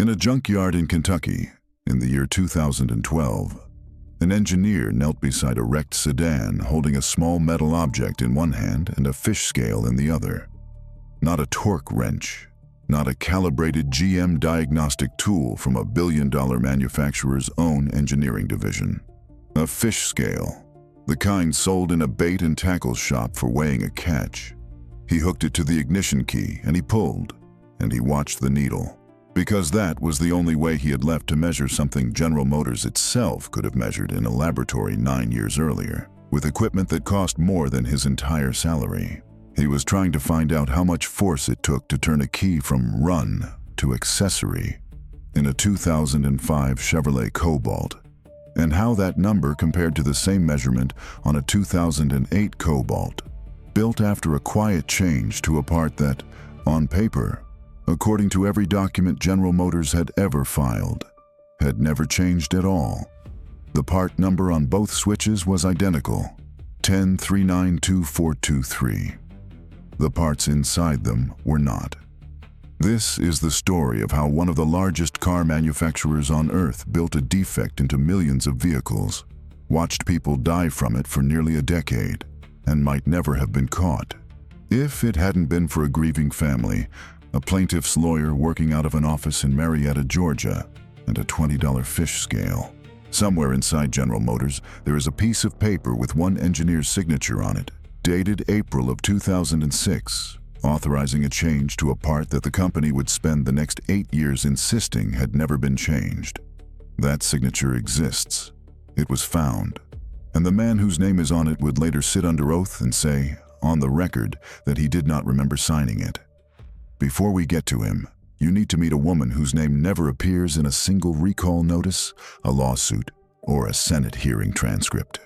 In a junkyard in Kentucky, in the year 2012, an engineer knelt beside a wrecked sedan holding a small metal object in one hand and a fish scale in the other. Not a torque wrench, not a calibrated GM diagnostic tool from a billion-dollar manufacturer's own engineering division. A fish scale, the kind sold in a bait and tackle shop for weighing a catch. He hooked it to the ignition key and he pulled, and he watched the needle. Because that was the only way he had left to measure something General Motors itself could have measured in a laboratory 9 years earlier, with equipment that cost more than his entire salary. He was trying to find out how much force it took to turn a key from run to accessory in a 2005 Chevrolet Cobalt, and how that number compared to the same measurement on a 2008 Cobalt, built after a quiet change to a part that, on paper, according to every document General Motors had ever filed, had never changed at all. The part number on both switches was identical, 1039243. The parts inside them were not. This is the story of how one of the largest car manufacturers on Earth built a defect into millions of vehicles, watched people die from it for nearly a decade, and might never have been caught. If it hadn't been for a grieving family, a plaintiff's lawyer working out of an office in Marietta, Georgia, and a $20 fish scale. Somewhere inside General Motors, there is a piece of paper with one engineer's signature on it, dated April of 2006, authorizing a change to a part that the company would spend the next 8 years insisting had never been changed. That signature exists. It was found. And the man whose name is on it would later sit under oath and say, on the record, that he did not remember signing it. Before we get to him, you need to meet a woman whose name never appears in a single recall notice, a lawsuit, or a Senate hearing transcript.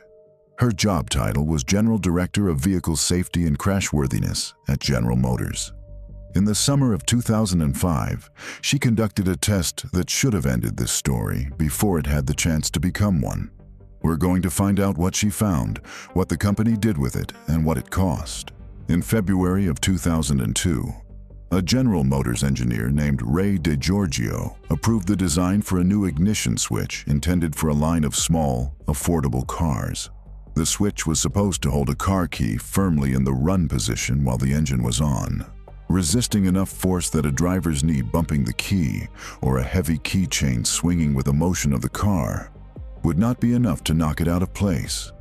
Her job title was General Director of Vehicle Safety and Crashworthiness at General Motors. In the summer of 2005, she conducted a test that should have ended this story before it had the chance to become one. We're going to find out what she found, what the company did with it, and what it cost. In February of 2002, a General Motors engineer named Ray DeGiorgio approved the design for a new ignition switch intended for a line of small, affordable cars. The switch was supposed to hold a car key firmly in the run position while the engine was on, resisting enough force that a driver's knee bumping the key or a heavy keychain swinging with the motion of the car would not be enough to knock it out of place.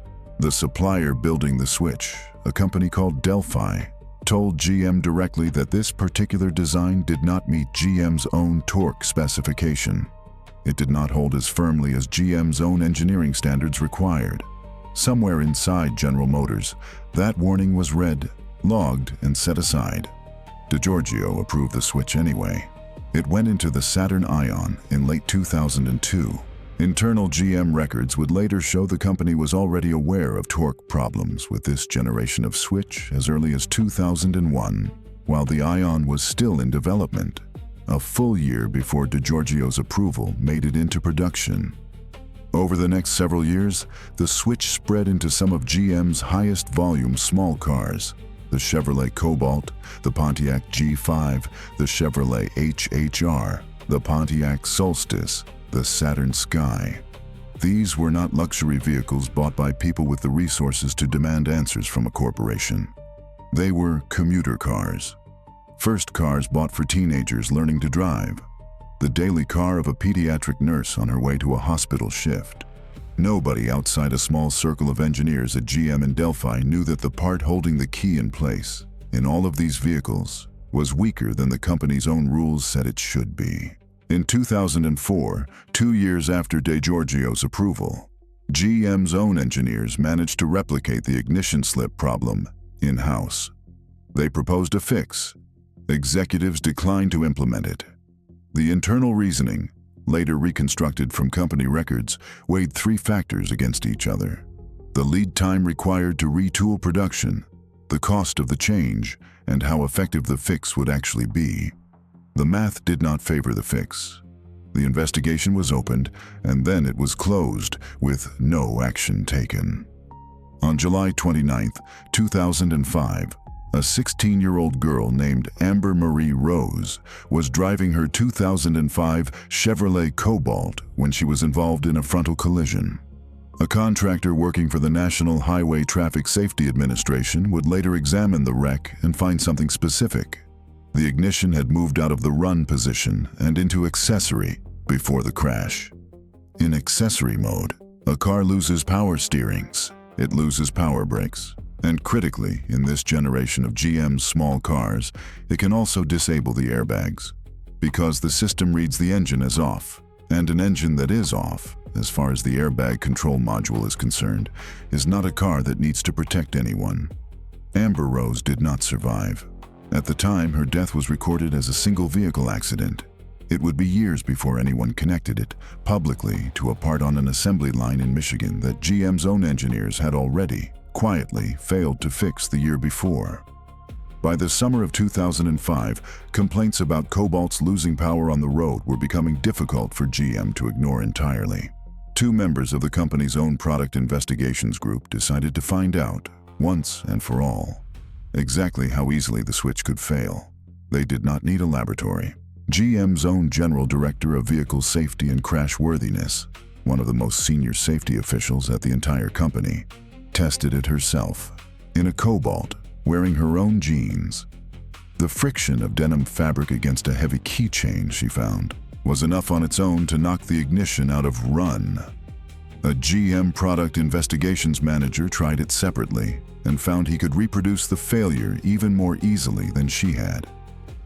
The supplier building the switch, a company called Delphi, told GM directly that this particular design did not meet GM's own torque specification. It did not hold as firmly as GM's own engineering standards required. Somewhere inside General Motors, that warning was read, logged, and set aside. DeGiorgio approved the switch anyway. It went into the Saturn Ion in late 2002. Internal GM records would later show the company was already aware of torque problems with this generation of switch as early as 2001, while the Ion was still in development, a full year before DeGiorgio's approval made it into production. Over the next several years, the switch spread into some of GM's highest volume small cars, the Chevrolet Cobalt, the Pontiac G5, the Chevrolet HHR, the Pontiac Solstice, the Saturn Sky. These were not luxury vehicles bought by people with the resources to demand answers from a corporation. They were commuter cars. First cars bought for teenagers learning to drive. The daily car of a pediatric nurse on her way to a hospital shift. Nobody outside a small circle of engineers at GM and Delphi knew that the part holding the key in place, in all of these vehicles, was weaker than the company's own rules said it should be. In 2004, 2 years after DeGiorgio's approval, GM's own engineers managed to replicate the ignition slip problem in-house. They proposed a fix. Executives declined to implement it. The internal reasoning, later reconstructed from company records, weighed 3 factors against each other: the lead time required to retool production, the cost of the change, and how effective the fix would actually be. The math did not favor the fix. The investigation was opened, and then it was closed, with no action taken. On July 29, 2005, A 16-year-old girl named Amber Marie Rose was driving her 2005 Chevrolet Cobalt when she was involved in a frontal collision. A contractor working for the National Highway Traffic Safety Administration would later examine the wreck and find something specific. The ignition had moved out of the run position and into accessory before the crash. In accessory mode, a car loses power steerings, it loses power brakes, and critically, in this generation of GM's small cars, it can also disable the airbags, because the system reads the engine as off, and an engine that is off, as far as the airbag control module is concerned, is not a car that needs to protect anyone. Amber Rose did not survive. At the time, her death was recorded as a single vehicle accident. It would be years before anyone connected it publicly to a part on an assembly line in Michigan that GM's own engineers had already, quietly, failed to fix the year before. By the summer of 2005, complaints about Cobalts losing power on the road were becoming difficult for GM to ignore entirely. Two members of the company's own product investigations group decided to find out, once and for all, exactly how easily the switch could fail. They did not need a laboratory. GM's own General Director of Vehicle Safety and Crashworthiness, one of the most senior safety officials at the entire company, tested it herself, in a Cobalt, wearing her own jeans. The friction of denim fabric against a heavy keychain, she found, was enough on its own to knock the ignition out of run. A GM product investigations manager tried it separately and found he could reproduce the failure even more easily than she had.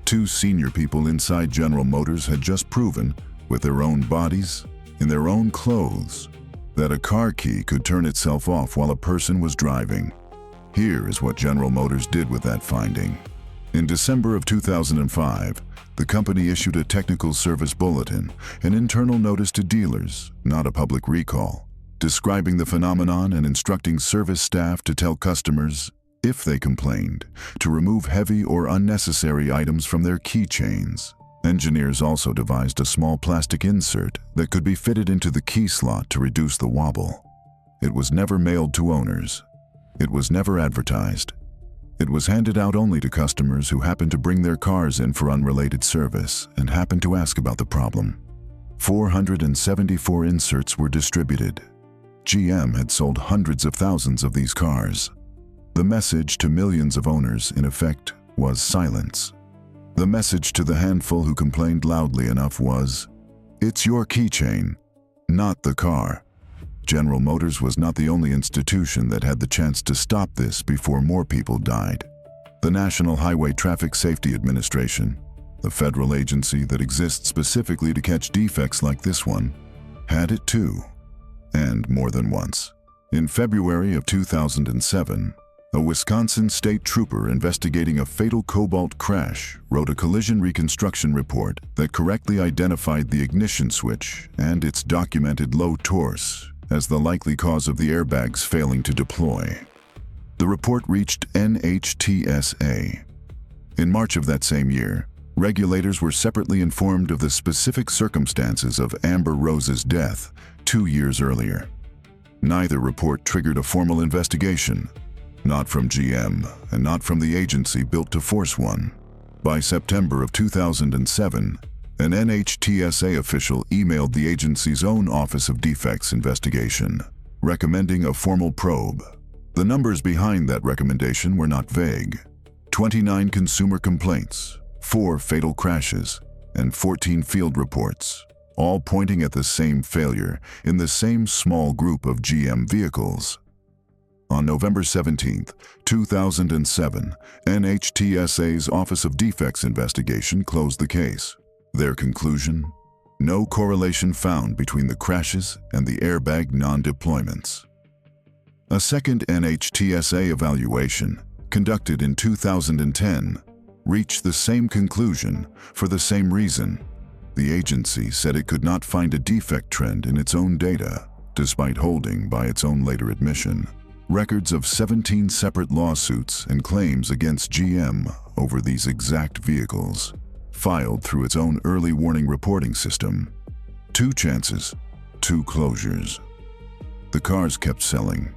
Two senior people inside General Motors had just proven, with their own bodies, in their own clothes, that a car key could turn itself off while a person was driving. Here is what General Motors did with that finding. In December of 2005, the company issued a technical service bulletin, an internal notice to dealers, not a public recall, describing the phenomenon and instructing service staff to tell customers, if they complained, to remove heavy or unnecessary items from their keychains. Engineers also devised a small plastic insert that could be fitted into the key slot to reduce the wobble. It was never mailed to owners. It was never advertised. It was handed out only to customers who happened to bring their cars in for unrelated service and happened to ask about the problem. 474 inserts were distributed. GM had sold hundreds of thousands of these cars. The message to millions of owners, in effect, was silence. The message to the handful who complained loudly enough was, "It's your keychain, not the car." General Motors was not the only institution that had the chance to stop this before more people died. The National Highway Traffic Safety Administration, the federal agency that exists specifically to catch defects like this one, had it too, and more than once. In February of 2007, a Wisconsin state trooper investigating a fatal Cobalt crash wrote a collision reconstruction report that correctly identified the ignition switch and its documented low torque as the likely cause of the airbags failing to deploy. The report reached NHTSA. In March of that same year, regulators were separately informed of the specific circumstances of Amber Rose's death 2 years earlier. Neither report triggered a formal investigation, not from GM and not from the agency built to force one. By September of 2007, an NHTSA official emailed the agency's own Office of Defects investigation, recommending a formal probe. The numbers behind that recommendation were not vague. 29 consumer complaints, 4 fatal crashes, and 14 field reports, all pointing at the same failure in the same small group of GM vehicles. On November 17, 2007, NHTSA's Office of Defects investigation closed the case. Their conclusion? No correlation found between the crashes and the airbag non-deployments. A second NHTSA evaluation, conducted in 2010, reached the same conclusion for the same reason. The agency said it could not find a defect trend in its own data, despite holding, by its own later admission, records of 17 separate lawsuits and claims against GM over these exact vehicles, filed through its own early warning reporting system. 2 chances, 2 closures. The cars kept selling.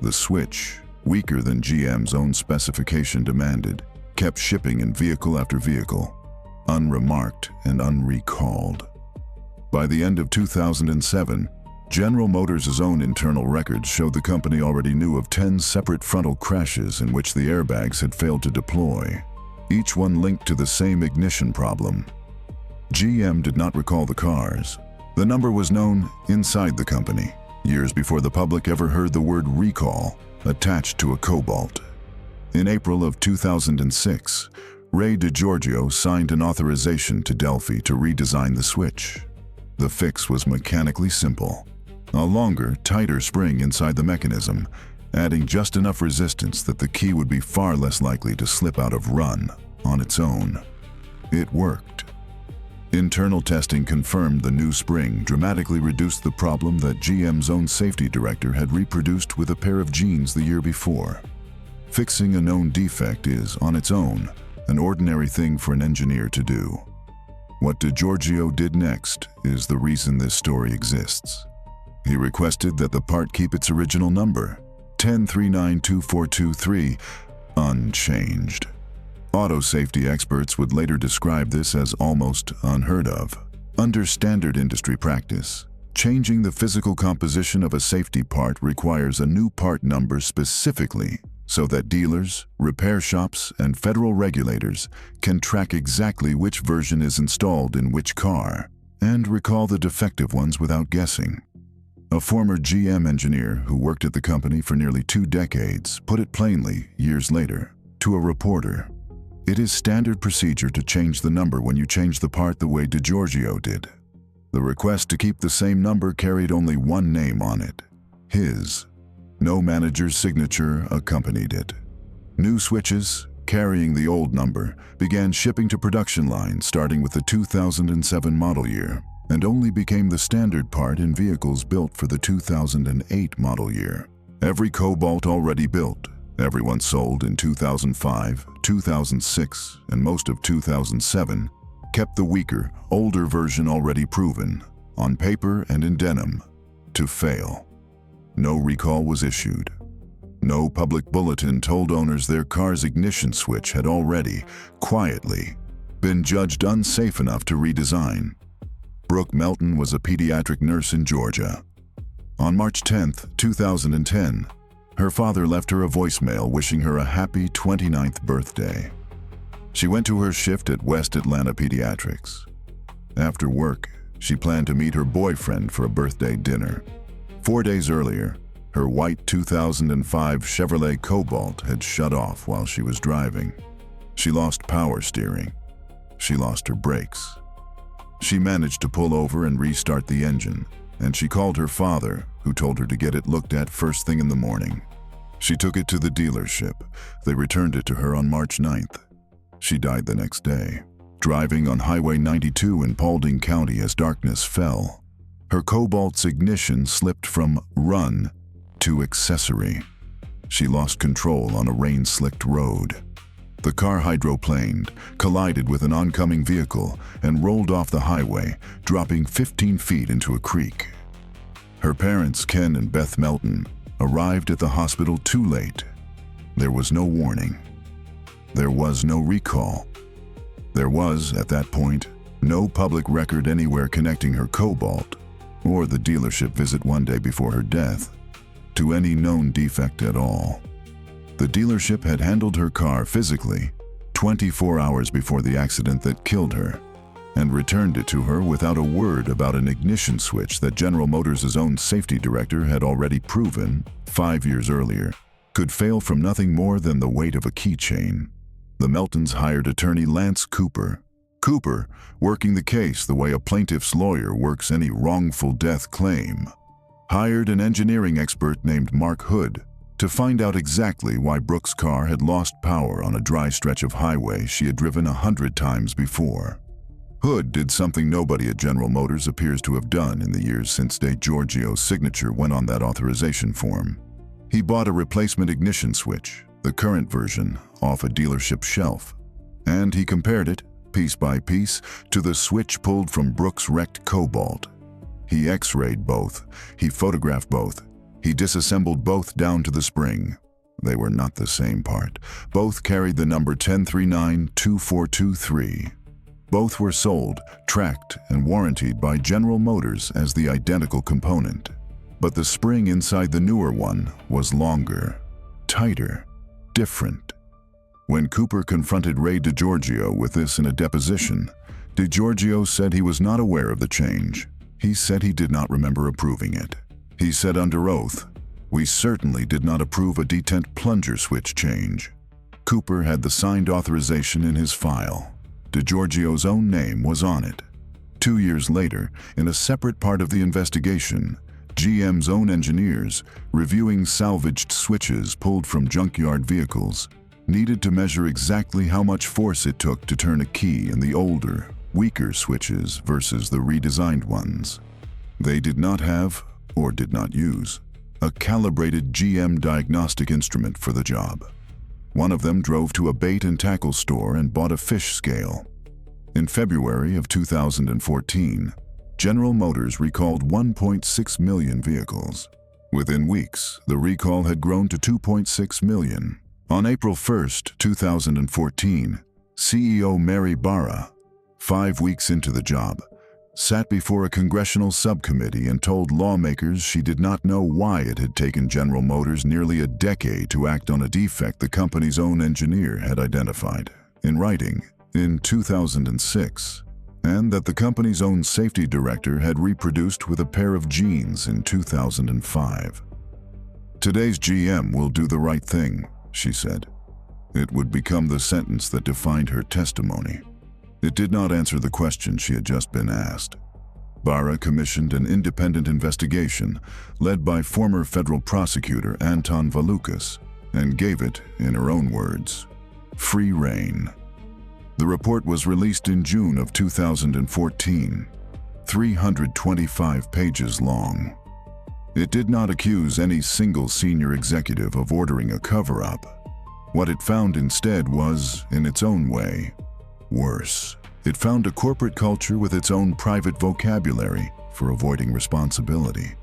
The switch weaker than GM's own specification demanded, kept shipping in vehicle after vehicle, unremarked and unrecalled. By the end of 2007, General Motors' own internal records showed the company already knew of 10 separate frontal crashes in which the airbags had failed to deploy, each one linked to the same ignition problem. GM did not recall the cars. The number was known inside the company, years before the public ever heard the word recall attached to a Cobalt. In April of 2006, Ray DiGiorgio signed an authorization to Delphi to redesign the switch. The fix was mechanically simple: a longer, tighter spring inside the mechanism, adding just enough resistance that the key would be far less likely to slip out of run on its own. It worked. Internal testing confirmed the new spring dramatically reduced the problem that GM's own safety director had reproduced with a pair of jeans the year before. Fixing a known defect is, on its own, an ordinary thing for an engineer to do. What DiGiorgio did next is the reason this story exists. He requested that the part keep its original number, 10392423, unchanged. Auto safety experts would later describe this as almost unheard of. Under standard industry practice, changing the physical composition of a safety part requires a new part number specifically so that dealers, repair shops, and federal regulators can track exactly which version is installed in which car and recall the defective ones without guessing. A former GM engineer who worked at the company for nearly 2 decades put it plainly, years later, to a reporter: "It is standard procedure to change the number when you change the part the way DiGiorgio did." The request to keep the same number carried only one name on it: his. No manager's signature accompanied it. New switches, carrying the old number, began shipping to production lines starting with the 2007 model year, and only became the standard part in vehicles built for the 2008 model year. Every Cobalt already built, every one sold in 2005, 2006, and most of 2007, kept the weaker, older version already proven, on paper and in denim, to fail. No recall was issued. No public bulletin told owners their car's ignition switch had already, quietly, been judged unsafe enough to redesign. Brooke Melton was a pediatric nurse in Georgia. On March 10, 2010, her father left her a voicemail wishing her a happy 29th birthday. She went to her shift at West Atlanta Pediatrics. After work, she planned to meet her boyfriend for a birthday dinner. 4 days earlier, her white 2005 Chevrolet Cobalt had shut off while she was driving. She lost power steering. She lost her brakes. She managed to pull over and restart the engine, and she called her father, who told her to get it looked at first thing in the morning. She took it to the dealership. They returned it to her on March 9th. She died the next day, driving on Highway 92 in Paulding County as darkness fell. Her Cobalt's ignition slipped from run to accessory. She lost control on a rain-slicked road. The car hydroplaned, collided with an oncoming vehicle, and rolled off the highway, dropping 15 feet into a creek. Her parents, Ken and Beth Melton, arrived at the hospital too late. There was no warning. There was no recall. There was, at that point, no public record anywhere connecting her Cobalt, or the dealership visit one day before her death, to any known defect at all. The dealership had handled her car physically 24 hours before the accident that killed her, and returned it to her without a word about an ignition switch that General Motors' own safety director had already proven, 5 years earlier, could fail from nothing more than the weight of a keychain. The Meltons hired attorney Lance Cooper. Cooper, working the case the way a plaintiff's lawyer works any wrongful death claim, hired an engineering expert named Mark Hood to find out exactly why Brooke's car had lost power on a dry stretch of highway she had driven 100 times before. Hood did something nobody at General Motors appears to have done in the years since DiGiorgio's signature went on that authorization form. He bought a replacement ignition switch, the current version, off a dealership shelf, and he compared it, piece by piece, to the switch pulled from Brooke's wrecked Cobalt. He X-rayed both, he photographed both, he disassembled both down to the spring. They were not the same part. Both carried the number 10392423. Both were sold, tracked, and warrantied by General Motors as the identical component. But the spring inside the newer one was longer, tighter, different. When Cooper confronted Ray DiGiorgio with this in a deposition, DiGiorgio said he was not aware of the change. He said he did not remember approving it. He said under oath, "We certainly did not approve a detent plunger switch change." Cooper had the signed authorization in his file. DiGiorgio's own name was on it. 2 years later, in a separate part of the investigation, GM's own engineers, reviewing salvaged switches pulled from junkyard vehicles, needed to measure exactly how much force it took to turn a key in the older, weaker switches versus the redesigned ones. They did not have, or did not use, a calibrated GM diagnostic instrument for the job. One of them drove to a bait and tackle store and bought a fish scale. In February of 2014, General Motors recalled 1.6 million vehicles. Within weeks, the recall had grown to 2.6 million. On April 1, 2014, CEO Mary Barra, 5 weeks into the job, sat before a congressional subcommittee and told lawmakers she did not know why it had taken General Motors nearly a decade to act on a defect the company's own engineer had identified, in writing, in 2006, and that the company's own safety director had reproduced with a pair of jeans in 2005. "Today's GM will do the right thing," she said. It would become the sentence that defined her testimony. It did not answer the question she had just been asked. Barra commissioned an independent investigation led by former federal prosecutor Anton Valukas and gave it, in her own words, free rein. The report was released in June of 2014, 325 pages long. It did not accuse any single senior executive of ordering a cover-up. What it found instead was, in its own way, worse. It found a corporate culture with its own private vocabulary for avoiding responsibility.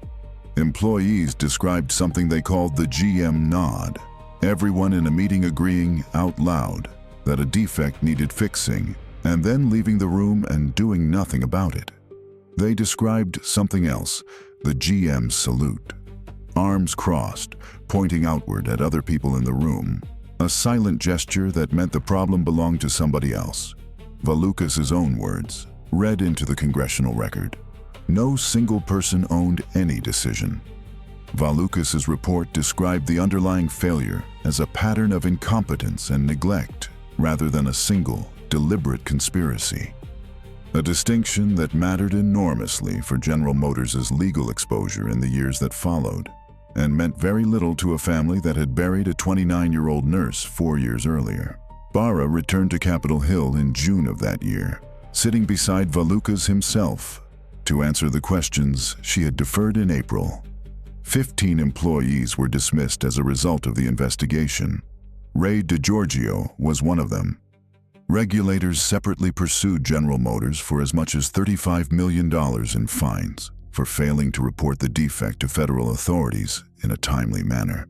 Employees described something they called the GM nod, everyone in a meeting agreeing out loud that a defect needed fixing, and then leaving the room and doing nothing about it. They described something else, the GM salute. Arms crossed, pointing outward at other people in the room. A silent gesture that meant the problem belonged to somebody else. Valukas' own words, read into the congressional record. No single person owned any decision. Valukas' report described the underlying failure as a pattern of incompetence and neglect rather than a single, deliberate conspiracy. A distinction that mattered enormously for General Motors' legal exposure in the years that followed, and meant very little to a family that had buried a 29-year-old nurse 4 years earlier. Barra returned to Capitol Hill in June of that year, sitting beside Valukas himself, to answer the questions she had deferred in April. 15 employees were dismissed as a result of the investigation. Ray DiGiorgio was one of them. Regulators separately pursued General Motors for as much as $35 million in fines for failing to report the defect to federal authorities in a timely manner.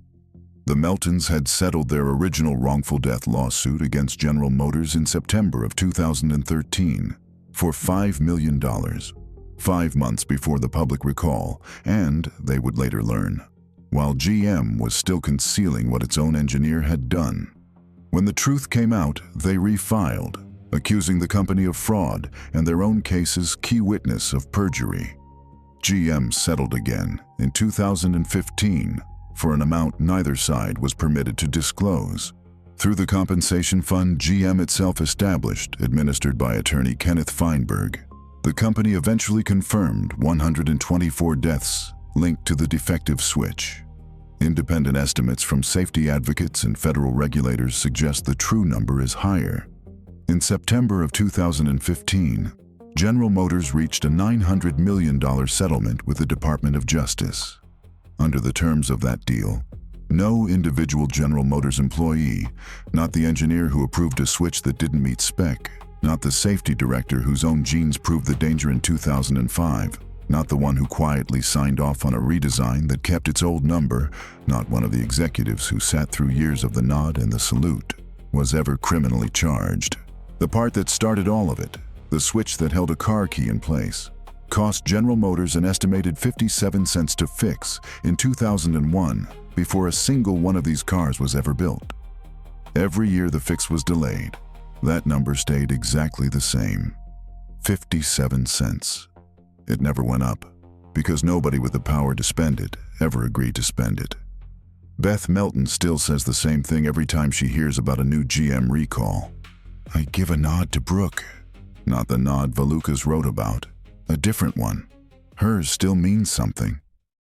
The Meltons had settled their original wrongful death lawsuit against General Motors in September of 2013 for $5 million, 5 months before the public recall, and, they would later learn, while GM was still concealing what its own engineer had done. When the truth came out, they refiled, accusing the company of fraud and their own case's key witness of perjury. GM settled again in 2015 for an amount neither side was permitted to disclose. Through the compensation fund GM itself established, administered by attorney Kenneth Feinberg, the company eventually confirmed 124 deaths linked to the defective switch. Independent estimates from safety advocates and federal regulators suggest the true number is higher. In September of 2015, General Motors reached a $900 million settlement with the Department of Justice. Under the terms of that deal, no individual General Motors employee, not the engineer who approved a switch that didn't meet spec, not the safety director whose own jeans proved the danger in 2005, Not the one who quietly signed off on a redesign that kept its old number, not one of the executives who sat through years of the nod and the salute, was ever criminally charged. The part that started all of it, the switch that held a car key in place, cost General Motors an estimated 57 cents to fix in 2001 before a single one of these cars was ever built. Every year the fix was delayed, that number stayed exactly the same, 57 cents. It never went up, because nobody with the power to spend it ever agreed to spend it. Beth Melton still says the same thing every time she hears about a new GM recall. I give a nod to Brooke. Not the nod Valukas wrote about, a different one. Hers still means something.